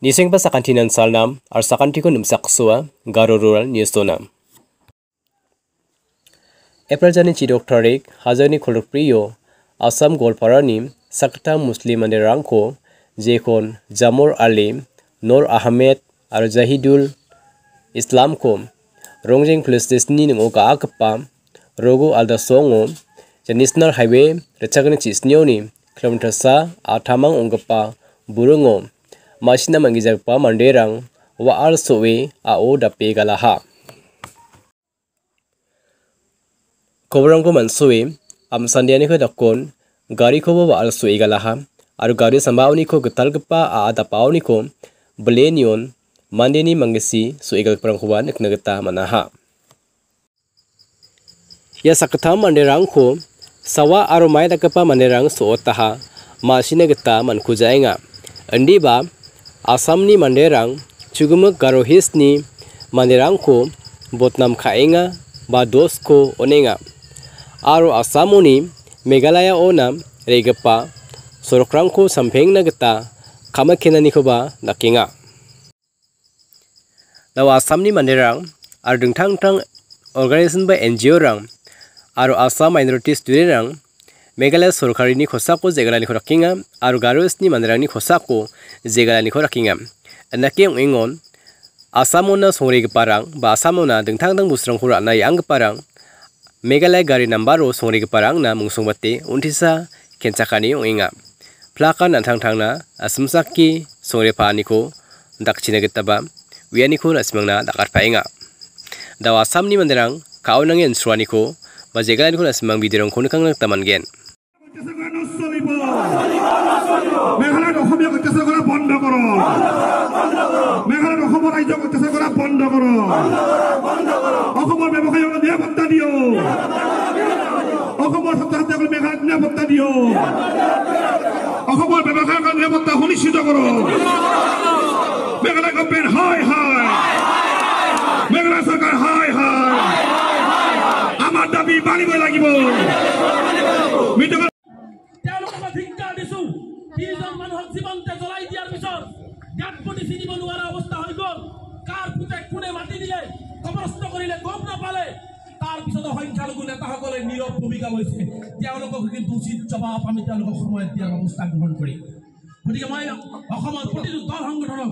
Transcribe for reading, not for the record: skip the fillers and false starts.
Nisengpa sakantinan salnam ar sakantiko numsaksua Garo Rural News Tonam. April jani chidok tarik hajani kholokpriyo Assam Golparani Sakta Muslim manderangko jekon Jamor Ali, Nur Ahmed ar Zahidul Islam ko Rongjeng Police Station ni ngoka akpa Rogo Alda Songo National Highway rechagani chisnioni kilometer sa athamang ongpa burungo masina mangijakpa manderang wa ar sowe ao dape galaha kobrangko mansowe am sandiani ko dakon gari ko wa ar sowe galaha aru gari sambauni ko getalgpa a dapauni ko blenion mandeni mangesi sowe galprangkuan iknagata manaha ya sakatham manderang ko sawa aru mai dakpa manderang sotaha masina gata mankujainga andiba Asamni manderang chugumuk Garo Hills-ni manderangko botnam khaenga ba dosko onenga aro Asamoni Meghalaya ona regapa sorokrangko samphengna gita kamakhenaniko ba dakenga law Asamni manderang ar dingtang-tang organization ba NGO rang aro Assam minority student rang Meghalaya sorkarini khosako jegalani khorakinga aru Garo Hills-ni manderangni khosako jegalani khorakinga anake ongengon Assamona songregiparang ba Assamona dingtang-tang busrangko rana yangiparang Meghalaya gari nambaro songregiparang na mungsongbate untisa kenchakani ongenga plaka nantang-tangna asumsaki songrepaniko dakchina gitaba wianiko nasmangna dakarpaenga daw Assamni manderang kaonange ensruaniko ba jegalaniko nasmang bidirongko nikangna tamangen Meghalaya অসমীয়া অত্যাচাৰ কৰা বন্ধ কৰক মেঘালয় অসমৰ ৰাইজক অত্যাচাৰ কৰা বন্ধ কৰক অসমৰ ব্যৱসায়ীক নিৰাপত্তা দিয়ক অসমৰ ছাত্ৰ ছাত্ৰীসকলক মেঘালয়ত নিৰাপত্তা দিয়ক অসমৰ ব্যৱসায়ীসকলক নিৰাপত্তা সুনিশ্চিত কৰক মেঘালয় গভৰ্ণমেণ্ট হয় হয় মেঘালয় চৰকাৰ হয় হয় আমাৰ দাবী মানিবই লাগিব জীবনতে জ্বলাই দিয়াৰ পিছত গাঁতপতি চিনিব নোৱাৰা অৱস্থা হৈ গ'ল কাৰ পুতেক কোনে মাতি দিলে কবৰস্থ কৰিলে গম নাপালে তাৰ পিছত সংখ্যালঘু নেতাসকলে নীৰৱ ভূমিকা লৈছে তেওঁলোকক কিন্তু উচিত জবাব আমি তেওঁলোকক সময়ত দিয়াৰ ব্যৱস্থা গ্ৰহণ কৰিম গতিকে মই অসমৰ প্ৰতিটো দল সংগঠনক